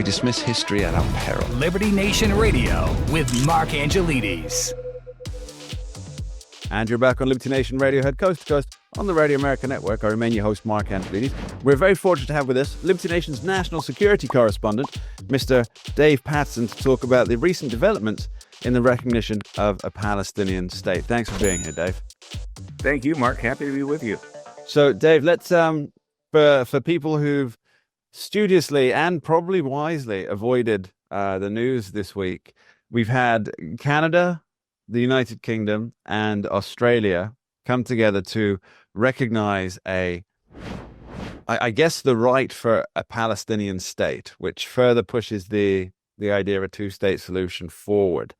dismiss history at our peril. Liberty Nation Radio with Mark Angelides. And you're back on Liberty Nation Radio, head coast to coast on the Radio America Network. I remain your host, Mark Angelides. We're very fortunate to have with us Liberty Nation's national security correspondent, Mr. Dave Patterson, to talk about the recent developments in the recognition of a Palestinian state. Thanks for being here, Dave. Thank you, Mark. Happy to be with you. So, Dave, let's for people who've studiously and probably wisely avoided the news this week, we've had Canada, the United Kingdom, and Australia come together to recognize I guess, the right for a Palestinian state, which further pushes the idea of a two-state solution forward.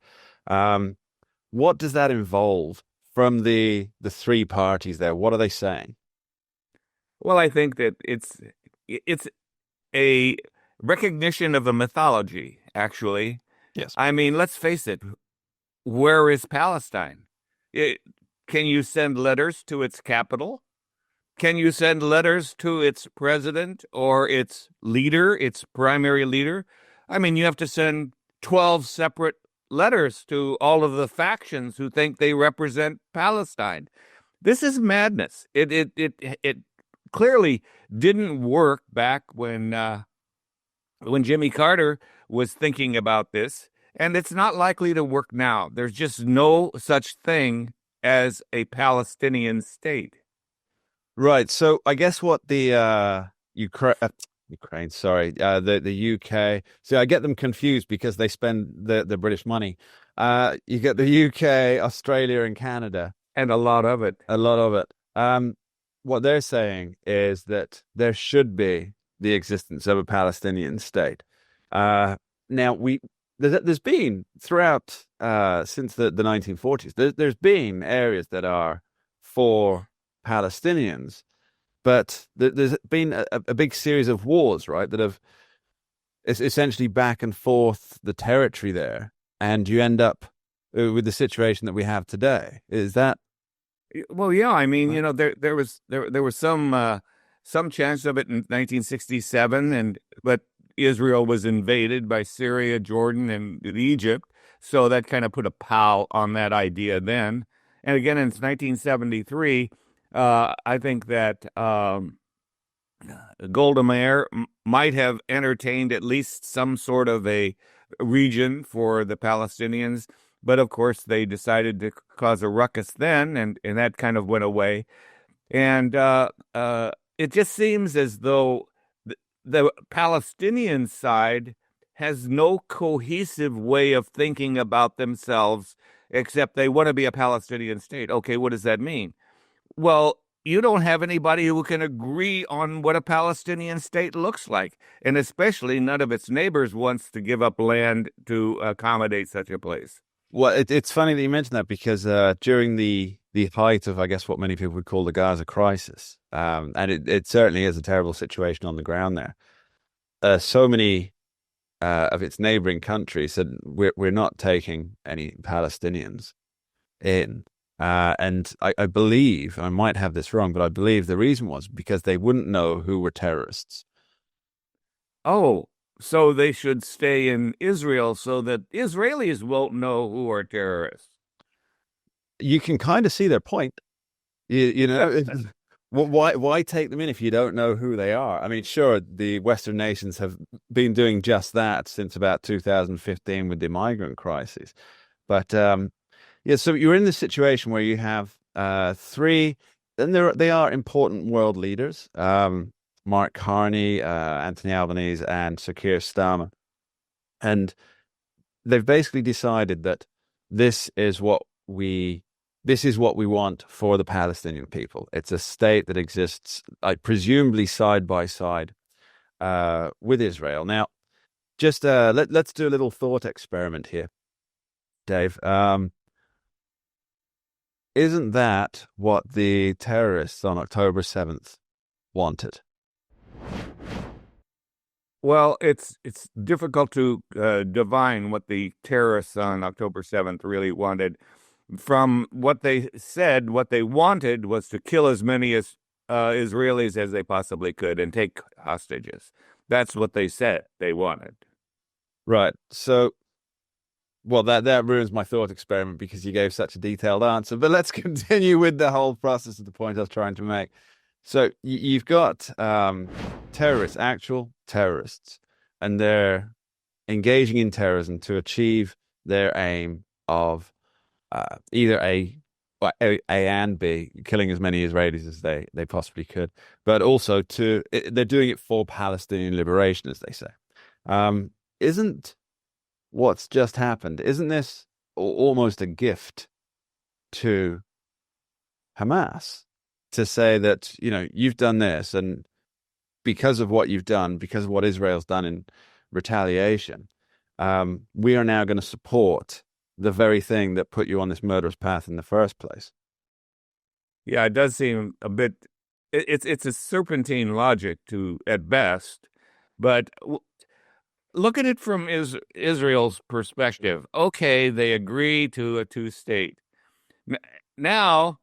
What does that involve from the three parties there? What are they saying? Well, I think that it's a recognition of a mythology, actually. Yes. I mean, let's face it. Where is Palestine? Can you send letters to its capital? Can you send letters to its president or its leader, its primary leader? I mean, you have to send 12 separate letters to all of the factions who think they represent Palestine. This is madness. It clearly didn't work back when Jimmy Carter was thinking about this. And it's not likely to work now. There's just no such thing as a Palestinian state. Right. So I guess what the Ukraine, sorry, the UK. So I get them confused because they spend the British money. You get the UK, Australia, and Canada, And a lot of it. a lot of it. What they're saying is that there should be the existence of a Palestinian state. Now there's been throughout since the 1940s. There's been areas that are for Palestinians, but there's been a big series of wars, right? That have essentially back and forth the territory there, and you end up with the situation that we have today. Is that? Well, yeah. I mean, you know, there was some chance of it in 1967, but Israel was invaded by Syria, Jordan, and Egypt, so that kind of put a pow on that idea then. And again, in 1973, I think that Golda Meir might have entertained at least some sort of a region for the Palestinians, but of course they decided to cause a ruckus then, and that kind of went away. And it just seems as though the Palestinian side has no cohesive way of thinking about themselves, except they want to be a Palestinian state. Okay, what does that mean? Well, you don't have anybody who can agree on what a Palestinian state looks like, and especially none of its neighbors wants to give up land to accommodate such a place. Well, it's funny that you mentioned that because during the height of, I guess, what many people would call the Gaza crisis, and it certainly is a terrible situation on the ground there. So many of its neighboring countries said we're not taking any Palestinians in, and I believe, I might have this wrong, but I believe the reason was because they wouldn't know who were terrorists. Oh, so they should stay in Israel so that Israelis won't know who are terrorists. You can kind of see their point. You know, why take them in if you don't know who they are? I mean, sure, the Western nations have been doing just that since about 2015 with the migrant crisis. But so you're in this situation where you have three, and they are important world leaders. Mark Carney, Anthony Albanese, and Sir Keir Starmer. And they've basically decided that this is what we want for the Palestinian people. It's a state that exists, presumably side by side with Israel. Now, just let's do a little thought experiment here, Dave. Isn't that what the terrorists on October 7th wanted? Well, it's difficult to divine what the terrorists on October 7th really wanted. From what they said, what they wanted was to kill as many Israelis as they possibly could and take hostages. That's what they said they wanted. Right. So, well, that ruins my thought experiment because you gave such a detailed answer. But let's continue with the whole process of the point I was trying to make. So you've got terrorists, actual terrorists, and they're engaging in terrorism to achieve their aim of either A and B, killing as many Israelis as they possibly could, but also they're doing it for Palestinian liberation, as they say. Isn't what's just happened, isn't this almost a gift to Hamas to say that, you've done this, and because of what you've done, because of what Israel's done in retaliation, we are now going to support the very thing that put you on this murderous path in the first place? Yeah, it does seem a bit. It's a serpentine logic at best, but look at it from Israel's perspective. Okay, they agree to a two-state. Now,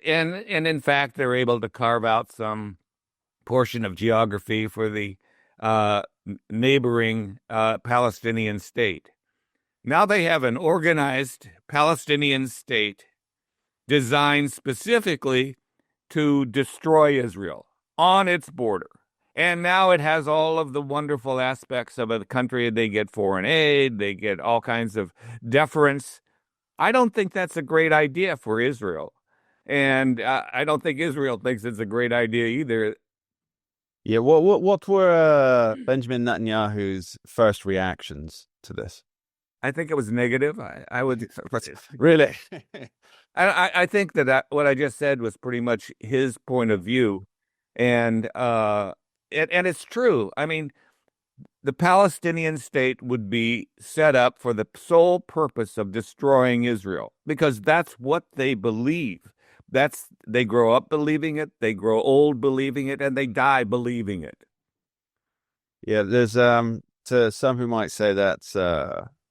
and in fact, they're able to carve out some portion of geography for the neighboring Palestinian state. Now they have an organized Palestinian state designed specifically to destroy Israel on its border. And now it has all of the wonderful aspects of a country. They get foreign aid, they get all kinds of deference. I don't think that's a great idea for Israel. And I don't think Israel thinks it's a great idea either. Yeah, what were Benjamin Netanyahu's first reactions to this? I think it was negative. I would really. I think that what I just said was pretty much his point of view, and it's true. I mean, the Palestinian state would be set up for the sole purpose of destroying Israel because that's what they believe. They grow up believing it, they grow old believing it, and they die believing it. Yeah, there's to some who might say that's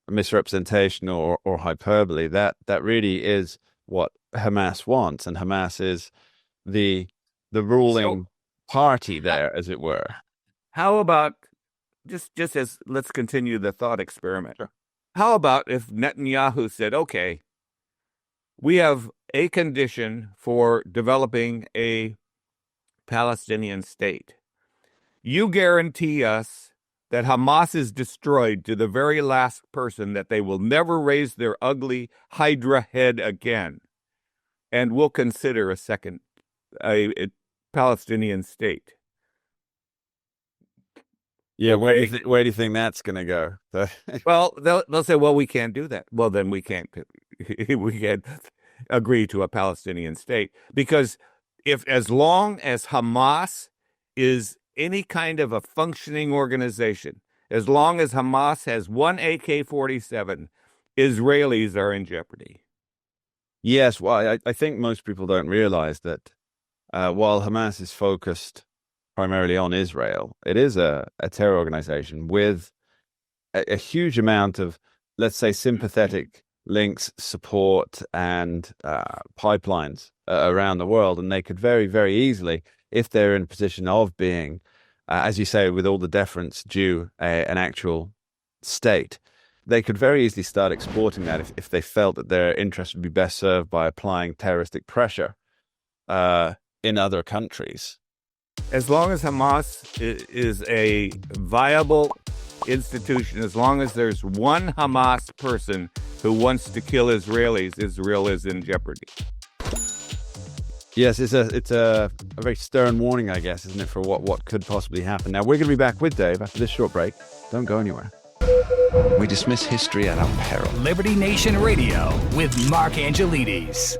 misrepresentation or hyperbole. That really is what Hamas wants, and Hamas is the ruling party there, as it were. How about just as let's continue the thought experiment? Sure. How about if Netanyahu said, "Okay, we have a condition for developing a Palestinian state. You guarantee us that Hamas is destroyed to the very last person, that they will never raise their ugly Hydra head again, and we'll consider a Palestinian state." Yeah, where do you think that's going to go? Well, they'll say, "Well, we can't do that." Well, then we can't agree to a Palestinian state, because as long as Hamas is any kind of a functioning organization, as long as Hamas has one AK-47, Israelis are in jeopardy. Yes, well, I think most people don't realize that while Hamas is focused primarily on Israel, it is a terror organization with a huge amount of, let's say, sympathetic links, support, and pipelines around the world. And they could very, very easily, if they're in a position of being, as you say, with all the deference due an actual state, they could very easily start exporting that if they felt that their interest would be best served by applying terroristic pressure in other countries. As long as Hamas is a viable institution, as long as there's one Hamas person who wants to kill Israelis, Israel is in jeopardy. Yes, it's a very stern warning, I guess, isn't it, for what could possibly happen. Now, we're going to be back with Dave after this short break. Don't go anywhere. We dismiss history at our peril. Liberty Nation Radio with Mark Angelides.